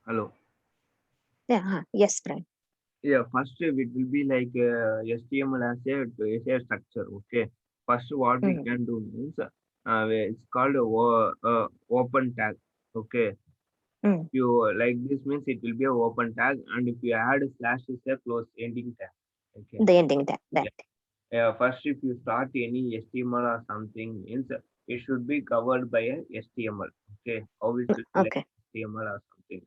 Hello. Yeah. Yes, Brian. Yeah, first it will be like HTML as a structure. Okay. First, what we Mm-hmm. can do means it's called open tag. Okay. Mm. You like this means it will be a open tag, and if you add slash is a close ending tag. Okay. The ending tag. Yeah. That. First, if you start any HTML or something means it should be covered by a HTML. Okay. How it will be like Okay. HTML or something.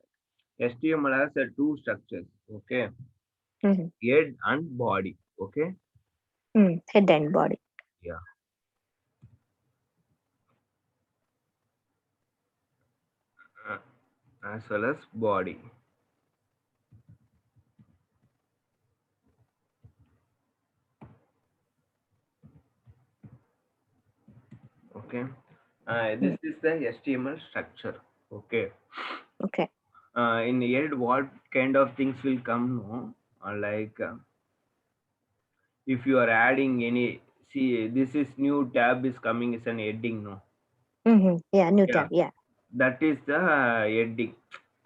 HTML has two structures. Okay. Mm-hmm. Head and body. Okay. Head and body. Yeah. Uh, as well as body. Okay. This Mm. is the HTML structure. Okay. Okay. In head, what kind of things will come? No? Like if you are adding any, see, this is new tab is coming is an heading. No. Mm-hmm. Yeah. New Yeah. tab. Yeah. That is the heading.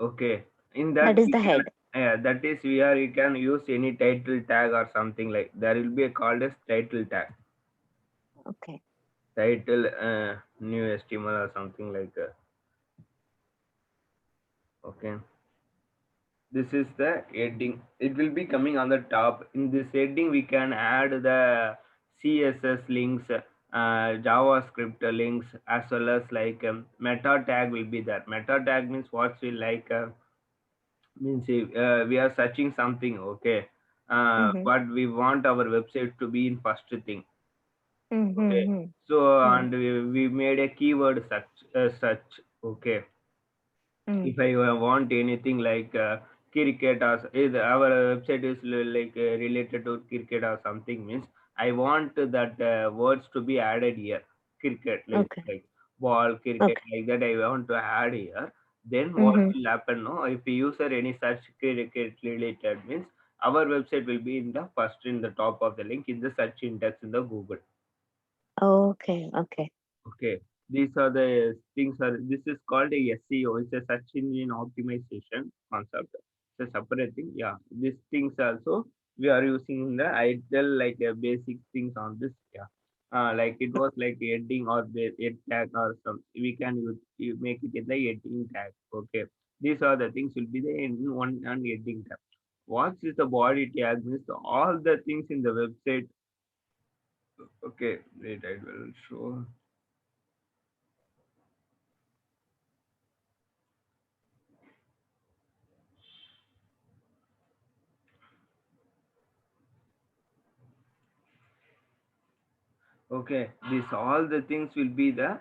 Okay. In that That is we the can, head. that is where you can use any title tag or something like. There will be a called as title tag. Okay. Title new HTML or something like okay, this is the heading. It will be coming on the top. In this heading we can add the CSS links, JavaScript links, as well as like meta tag will be there. Meta tag means what we like means if, we are searching something. Okay, Mm-hmm. but we want our website to be in first thing. Okay, Mm-hmm. so Mm-hmm. and we made a keyword search. Okay, Mm. if I want anything like cricket or our website is like related to cricket or something means I want that words to be added here. Cricket Okay. like ball cricket Okay. like that I want to add here. Then what Mm-hmm. will happen? No, if the user any such cricket related means our website will be in the first in the top of the link in the search index in the Google. Okay. Okay. Okay, these are the things. Are this is called a SEO? It's a search engine optimization concept. It's a separate thing. Yeah, these things also we are using in the ITEL like basic things on this. Yeah, like it was like heading or the head tag or some. We can use you make it in the heading tag. Okay, these are the things will be the in one and heading tag. What is the body tag? Means all the things in the website. Okay, wait, I will show. Okay, this all the things will be the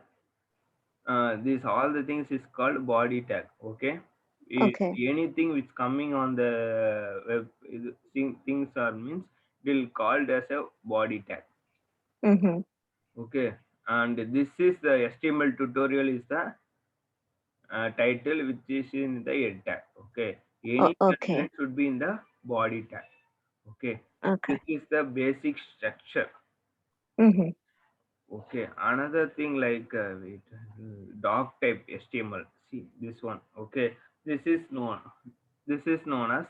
this all the things is called body tag. Okay, Okay. anything which coming on the web things are means will called as a body tag. Mm-hmm. Okay, and this is the HTML tutorial is the title which is in the head tag. Okay, any Okay. content should be in the body tag. Okay, Okay. this is the basic structure. Mm-hmm. Okay, another thing like wait, doc type HTML. See this one. Okay, this is known. This is known as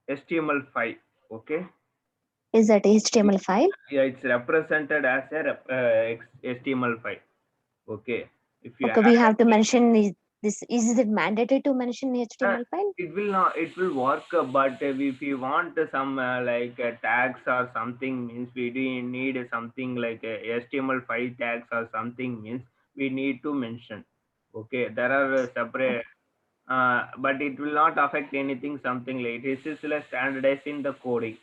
HTML5. Okay, Is that HTML file? yeah, it's represented as a HTML5. Okay, if you Okay. We add have to mention this. Is it mandatory to mention uh, HTML file? it will not. It will work, but if you want some tags or something means we do need something like HTML5 tags or something means we need to mention. Okay, there are separate, Okay. but it will not affect anything. Something like this is like standardized in the coding.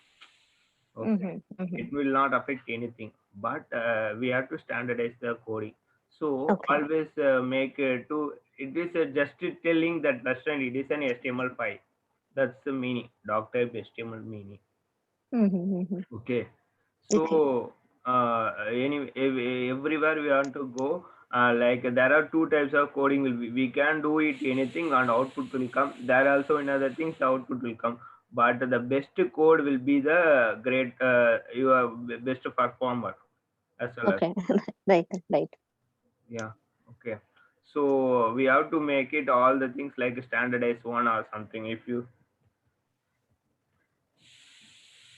Okay, Mm-hmm. Mm-hmm. it will not affect anything, but we have to standardize the coding. So Okay. always make to it is just telling that restaurant it is an HTML5. That's the meaning, doc type HTML meaning. Mm-hmm. Mm-hmm. Okay, Okay. so everywhere we want to go. Like there are two types of coding. We can do it anything and output will come. There are also another things output will come. But the best code will be the great your best performer as well as Okay. Right. Right. yeah. Okay. So we have to make it all the things like standardized one or something. If you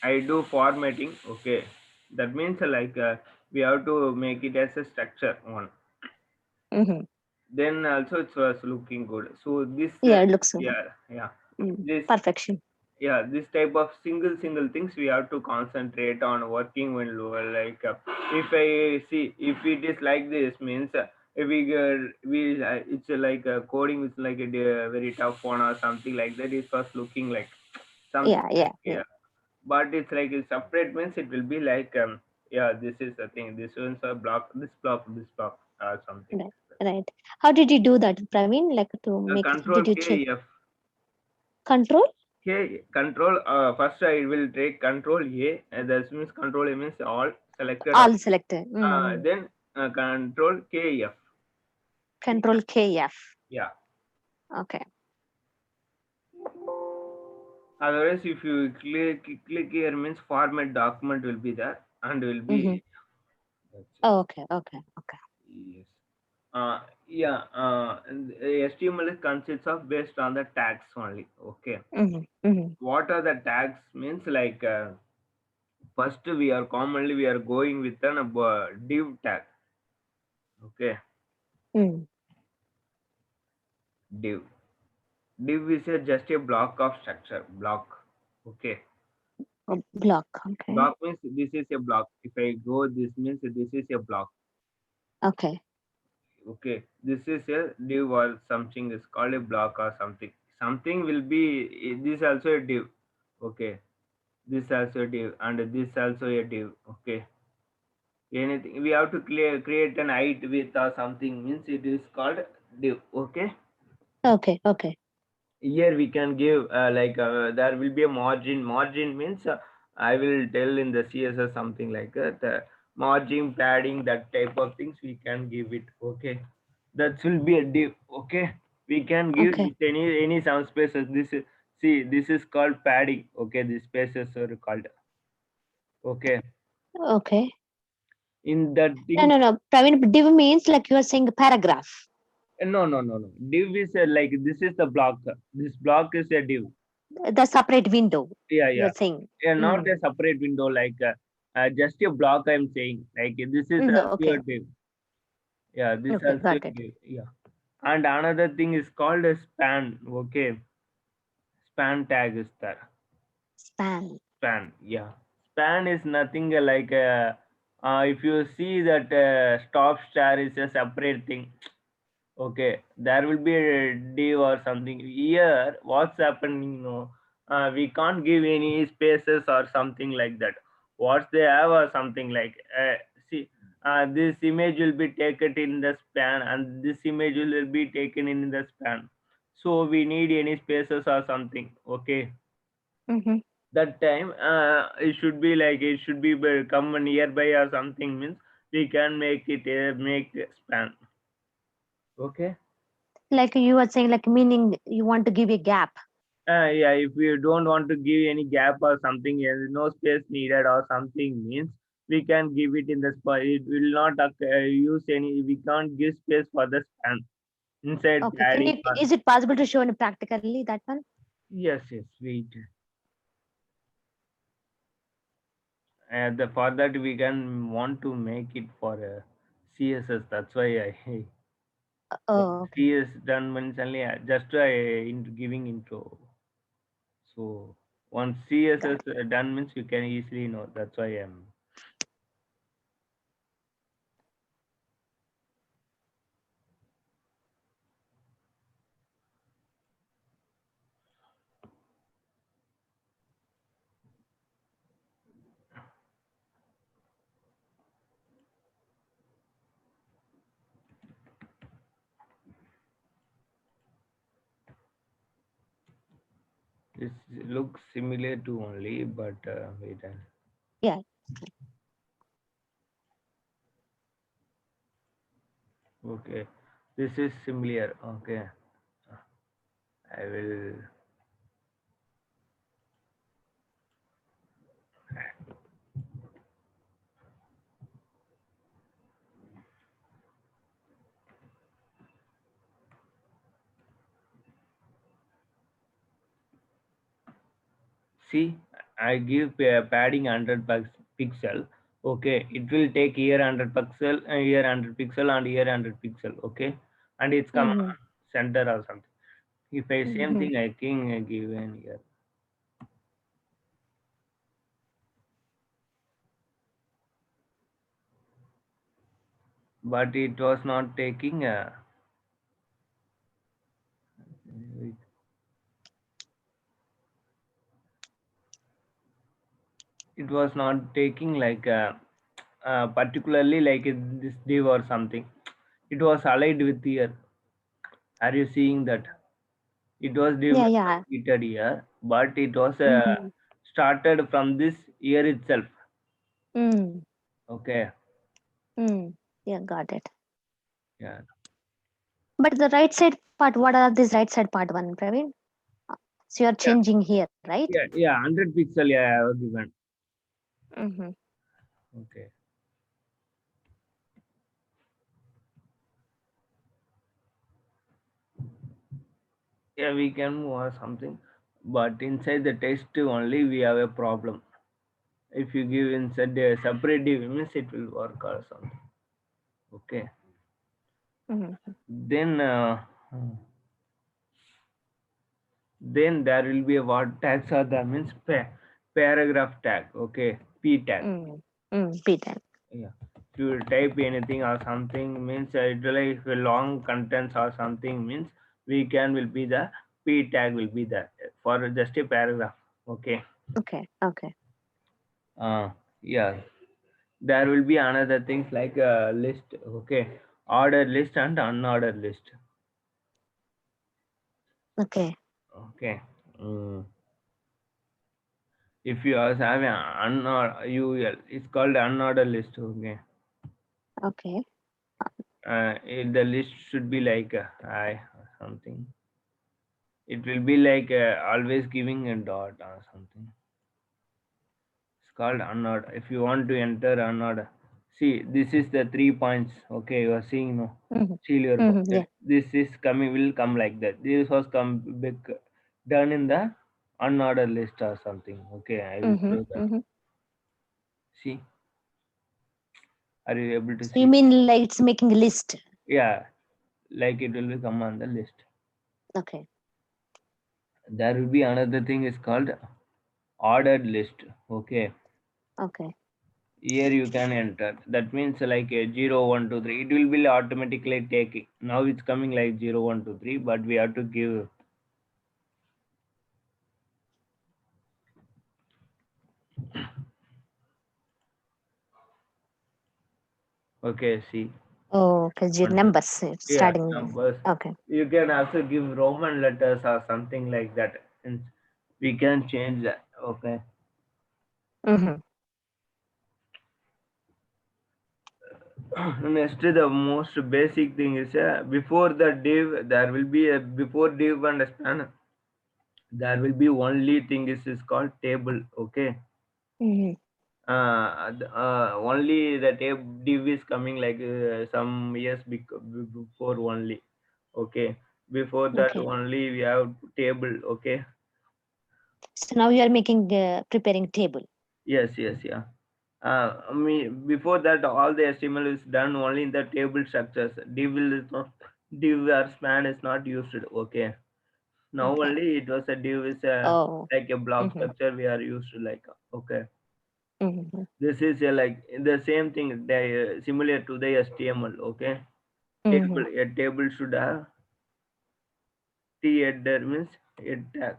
I do formatting, okay, that means like we have to make it as a structure one. Mm-hmm. Then also it was looking good. So this Yeah, it looks so. yeah, Mm. this Perfection. this type of single things we have to concentrate on working when lower. Like if I see if it is like this means if we it's like coding is like a very tough one or something like that. It was looking like something Yeah, yeah, yeah, but it's like a separate means it will be like yeah, this is the thing, this one's a block, this block or something. right, right. How did you do that, Praveen? Like to make it? Control Did you check K F control? K control first I will take control A and that means control A means all selected all. All selected. Mm-hmm. Then control KF. Control KF. Yeah, Okay. otherwise if you click here means format document will be there and will Mm-hmm. be that's it. Oh, okay, okay, okay. Yes. Yeah, and the HTML consists of based on the tags only. Okay. Mm-hmm. Mm-hmm. What are the tags means like first we are going with an div tag. Okay, Mm. div. Div is just a block of structure. Block. Okay. Oh, block. Okay. Block means this is a block. If I go, this means this is a block. Okay. Okay. This is a div or something is called a block or something. Something will be this also a div. Okay. This also a div and this also a div. Okay. Anything we have to create an height with or something means it is called div. Okay. Okay. Okay. Here we can give like there will be a margin means I will tell in the css something like that margin padding that type of things we can give it. Okay, that will be a div. Okay, we can give Okay. with any some spaces. This is see this is called padding. Okay, these spaces are called. Okay, Okay. in that No, thing. no, no. Praveen, div means like you are saying a paragraph. No. Div is like this is the block. This block is a div. The separate window. Yeah, You yeah. are saying. Yeah, not Mm. a separate window like just a block. I'm saying like this is Mm, also a okay. div. Yeah, this Okay. also a Got it. div. Yeah, and another thing is called a span. Okay, span tag is there. Span. Span. Yeah, span is nothing like if you see that stop star is a separate thing. Okay, there will be a div or something. Here, what's happening? No, we can't give any spaces or something like that. What they have or something like see, this image will be taken in the span, and this image will be taken in the span. So we need any spaces or something. Okay, Mm-hmm. that time it should be like it should be come nearby or something means we can make it make span. Okay. Like you are saying, like meaning you want to give a gap. Yeah, if we don't want to give any gap or something, no space needed or something means we can give it in the spot. It will not use any. We can't give space for the span inside Okay. Can padding. you? Is it possible to show in practically that one? Yes. Wait. For that we can want to make it for CSS. That's why I Oh, okay. CS done means only just giving intro. So once Got CSS it. done means you can easily know. That's why I'm. This looks similar to only, but wait. Yeah. Okay, this is similar. Okay, I will. See, I give padding 100 pixel. Okay, it will take here 100 pixel, here 100 pixel, and here 100 pixel. Okay, and it's come Mm-hmm. center or something. If I same Mm-hmm. thing, I think given here, but it was not taking. It was not taking like particularly like this div or something. It was allied with here. Are you seeing that? It was div Yeah, yeah. repeated here, but it was Mm-hmm. started from this year itself. Mm. Okay. Mm. Yeah, got it. Yeah. But the right side part, what are this right side part one, Praveen? So you're Yeah. changing here, right? Yeah. Yeah. 100 pixel. Yeah. I was given. Mm-hmm. Okay. Yeah. We can move or something, but inside the text only we have a problem. If you give inside the separate div means it will work or something. Okay. Mm-hmm. Then. Then there will be a what tags are there means paragraph tag. Okay. P tag. Mm. Mm. Be that. Yeah. If you type anything or something means it will if a long contents or something means we can will be the p tag will be there for just a paragraph. Okay. Okay. Okay. uh yeah, there will be another things like list. Okay, ordered list and unordered list. Okay. Okay. mm. If you are having unordered it's called unordered list. Okay. Okay. The list should be like I or something. It will be like always giving a dot or something. It's called unordered. If you want to enter unordered, see this is the 3 points. Okay, you are seeing no. Mm-hmm. Seal your Mm-hmm. pocket. Yeah. This is coming will come like that. This was come big, done in the unordered list or something. Okay, I will Mm-hmm. show that. Mm-hmm. See, are you able to So you see? mean like it's making a list? Yeah, like it will come on the list. Okay. There will be another thing is called ordered list. Okay, Okay. here you can enter. That means like a 0 1 2 3. It will be automatically taking. Now it's coming like 0 1 2 3, but we have to give. Okay, see. Oh, because your 1 numbers Yeah, starting. numbers. Okay. You can also give Roman letters or something like that. And we can change that. Okay. Mm-hmm. Next, the most basic thing is before the div, there will be a before div and span. There will be only thing is called table. Okay. Mm-hmm. Only the div is coming like some years before only. Okay. Before that Okay. only we have table. Okay. So now you are making preparing table. Yes, yes, yeah. I mean, before that, all the HTML is done only in the table structures. Div or span is not used. Okay. Now Okay. only it was a div is Oh. like a block Mm-hmm. structure we are used to like. Okay. Mm-hmm. This is like the same thing similar to the HTML. Okay. Mm-hmm. Table a table should have t header means head tag.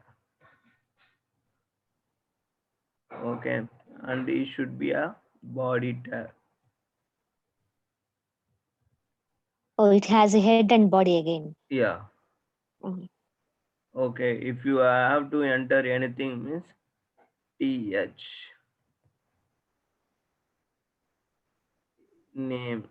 Okay. And it should be a body tag. Oh, it has a head and body again. Yeah. Mhm. Okay, if you have to enter anything means th name.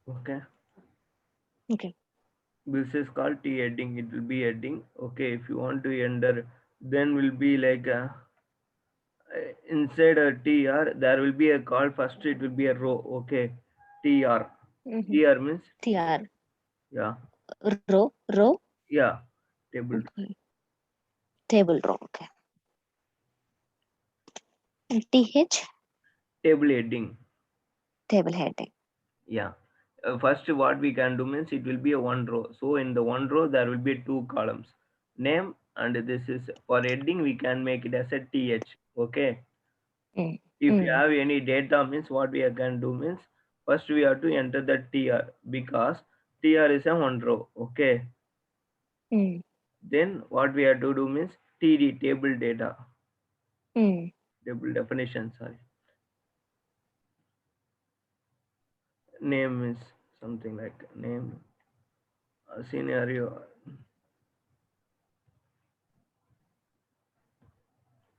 Okay, Okay. this is called t heading. It will be heading. Okay, if you want to enter Then will be like inside a tr there will be a call. First it will be a row. Okay, tr. Mm-hmm. Tr means TR. yeah, Row. yeah, table, Okay. Table row. Okay. And TH. table heading. Table heading. Yeah. First, what we can do means it will be a one row. So in the one row, there will be two columns, name, and this is for heading. We can make it as a th. Okay. Mm. If you Mm. have any data means what we can do means first we have to enter the tr because tr is a one row. Okay. Mm. Then what we have to do means td table data, Mm. table definition. Sorry, name is something like name, scenario.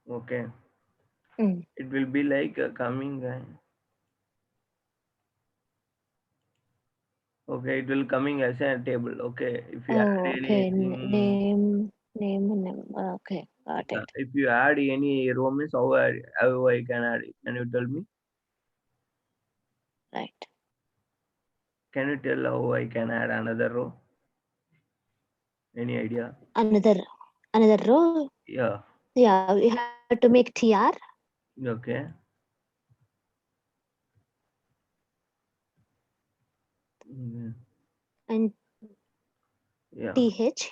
Okay. Mm. It will be like coming. Okay, it will coming as a table. Okay, if you add Oh, okay. anything, Name. Okay, got yeah, it. if you add any row means how I can add it? Can you tell me? Right. Can you tell how I can add another row? Any idea? Another row. Yeah. Yeah, we have to make TR Okay. Mm, and yeah. TH.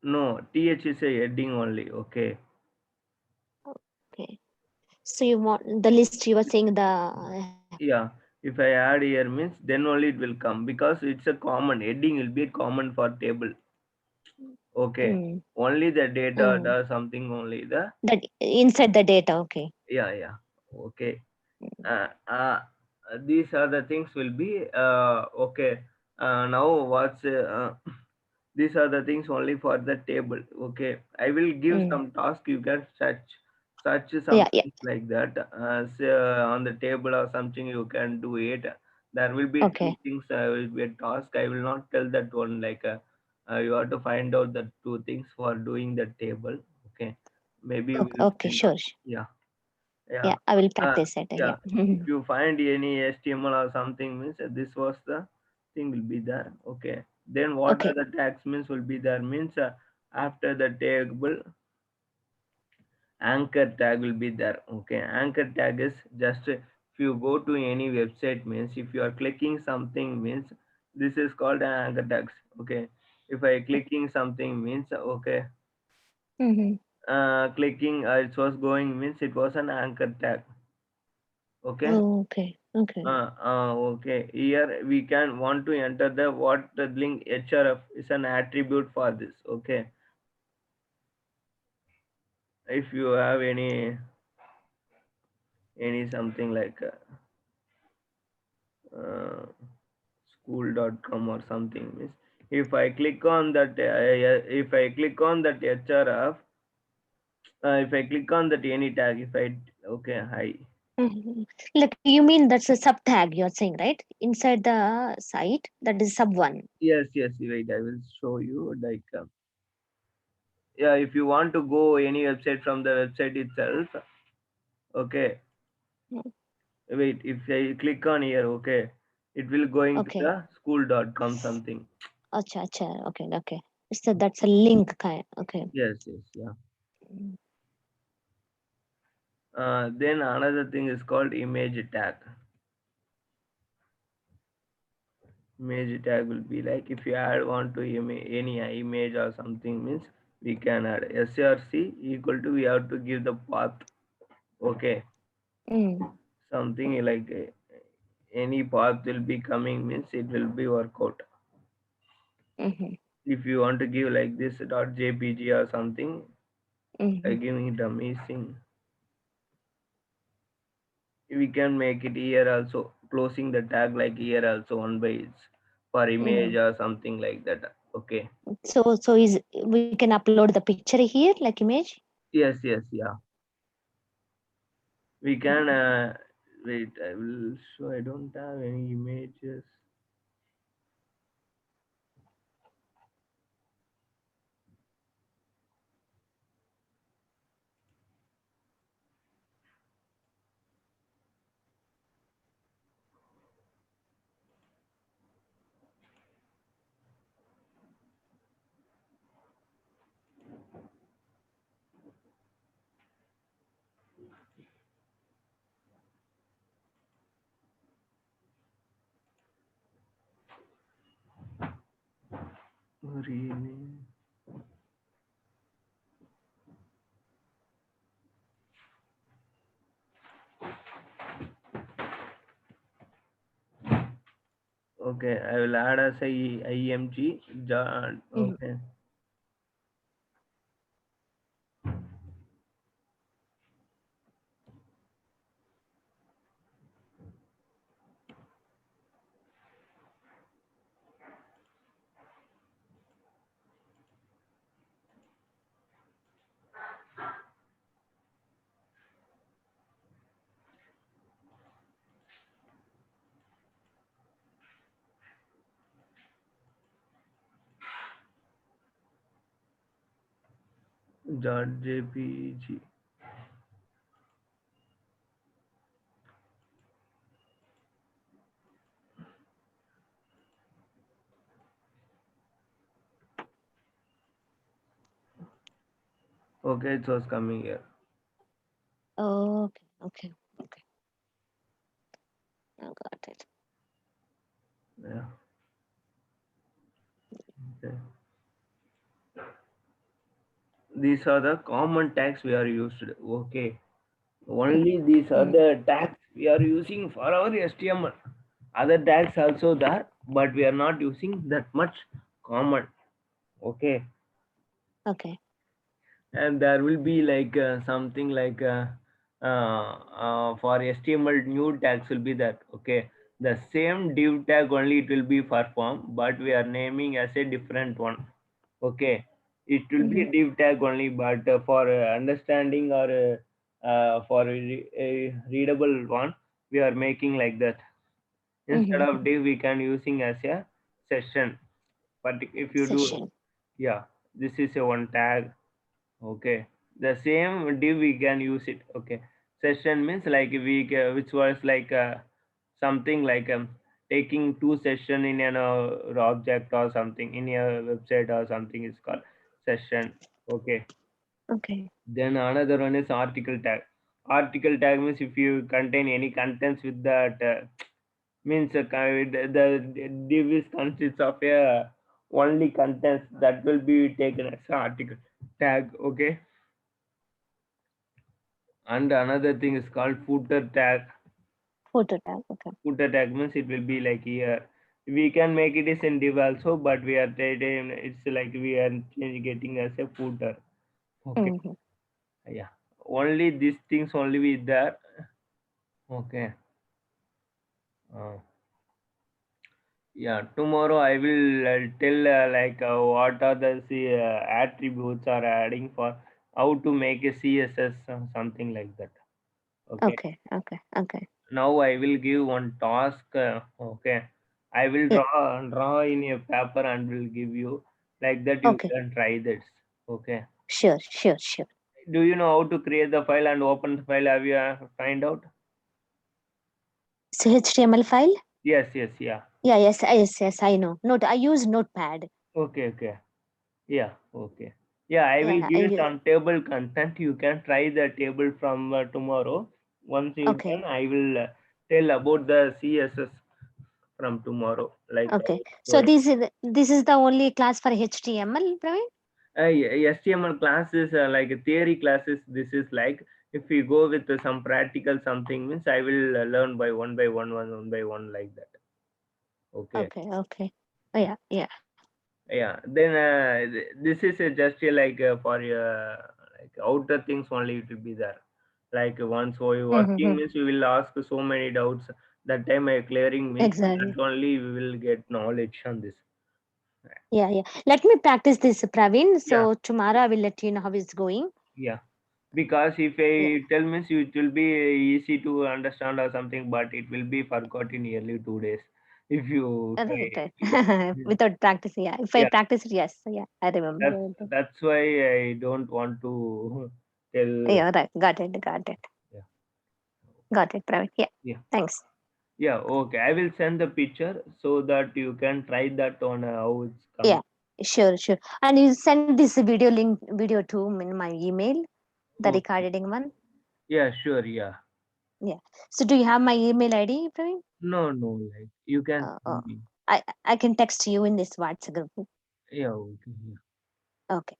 No, th is a heading only. Okay. Okay. So you want the list you were saying the Yeah. If I add here means then only it will come because it's a common heading will be common for table. Okay. mm, Only the data mm, does something only the. that inside the data. Okay. Yeah, yeah. Okay. Mm. These are the things will be okay. Now what's these are the things only for the table. Okay, I will give Mm. some task. You can search Yeah, yeah. something like that. Say, on the table or something you can do it. There will be two Okay. things. Will be a task. I will not tell that one. Like you have to find out the two things for doing the table. Okay, maybe we Okay, will okay, find out. sure. Yeah, yeah. Yeah, I will Uh, practice it. yeah, Yeah. if you find any HTML or something means this was the thing will be there. Okay, then what are Okay. the tags means will be there means after the table anchor tag will be there. Okay, anchor tag is just if you go to any website means if you are clicking something means this is called an anchor tags. Okay, if I clicking something means okay, Mm-hmm. clicking it was going means it was an anchor tag. Okay. Oh, okay. Okay. Okay. Here we can want to enter the what the link href is an attribute for this. Okay. If you have any something like uh, school.com or something means if I click on that if I click on that href if I click on that any tag if I okay hi Mhm. Like you mean that's a sub tag you're saying, right? Inside the site, that is sub one. yes wait I will show you like yeah if you want to go any website from the website itself. Okay. Mm. Wait, if I click on here, okay, it will going to Okay. the school.com something. Acha, acha. Okay, okay. So that's a link kind. Okay. Yes, yeah. Mm. Then another thing is called image tag. Image tag will be like if you add want to any image or something means we can add src equal to we have to give the path. Okay, Mm. something like any path will be coming means it will be work out. Mm-hmm. If you want to give like this dot jpg or something, Mm-hmm. giving it amazing. We can make it here also closing the tag like here also one by its for image Mm. or something like that. Okay. So is we can upload the picture here, like image? Yes, yeah, we can Mhm. wait I will show. I don't have any images. Rename. Okay, I will add as a IMG. Mhm. Okay. .jpg. Okay, it was coming here. Okay, okay, okay. I got it. Yeah. Okay. These are the common tags we are used. Okay. Only these are Mm. the tags we are using for our HTML. Other tags also there, but we are not using that much common. Okay. Okay. And there will be like something like for HTML new tags will be that. Okay. The same div tag only it will be for form, but we are naming as a different one. Okay, it will be Mm-hmm. a div tag only, but for understanding or for a readable one, we are making like that. Instead of Mm-hmm. div, we can using as a session. But if you do, Session. yeah, this is a one tag. Okay, the same div we can use it. Okay, session means like which was like something like taking two session in an object or something in a website or something is called session. Okay, Okay. then another one is article tag. Article tag means if you contain any contents with that means the div is consists of a only contents that will be taken as an article tag. Okay, and another thing is called footer tag. Photo tag. Okay. Footer tag means it will be like here. We can make it is in div also, but we are it's like we are getting as a footer. Okay, Mm-hmm. yeah. Only these things only with there. Okay. Uh, yeah. Tomorrow I will tell like what are the attributes are adding for how to make a CSS something like that. Okay. Okay. Okay. Okay. Now I will give one task. Okay, I will Yeah. draw in a paper and will give you like that. You Okay. can try this. Okay. Sure. Sure. Sure. Do you know how to create the file and open the file? Have you find out? So HTML file. Yes. Yes. Yeah. Yeah. Yes. Yes. Yes. I know. Note. I use Notepad. Okay. Okay. Yeah. Okay. Yeah. I will Yeah. give you some table content. You can try the table from tomorrow. Once you Okay. done, I will tell about the CSS from tomorrow. Like Okay. So going. this is the only class for HTML, Praveen? HTML classes like theory classes. This is like if we go with some practical something means I will learn by one by one like that. Okay. Okay. Okay. Oh, yeah. Yeah. Yeah. Then this is just like for like outer things only it will be there. Like once we working Mm-hmm. means we will ask so many doubts. That time I clearing means Exactly. that only we will get knowledge on this. Yeah. Yeah. Let me practice this, Praveen. Yeah. So tomorrow I will let you know how it's going. Yeah. Because if Yeah. I tell means it will be easy to understand or something, but it will be forgot in nearly 2 days if you try. Right. Right. Without practice. Yeah. If I Yeah, practice it, yes. Yeah. I remember that's everything. that's why I don't want to tell. Yeah. Right. Got it. Got it. Yeah, Got it, Praveen. Yeah. yeah, Thanks. yeah. Okay, I will send the picture so that you can try that on how it's coming. Yeah. Sure. Sure. And you send this video too in my email, the Okay. recording one. Yeah, sure. Yeah. Yeah. So do you have my email ID, Praveen? No, no. Like you can Uh, uh, send me. I can text you in this WhatsApp group. Yeah, okay. Yeah. Okay.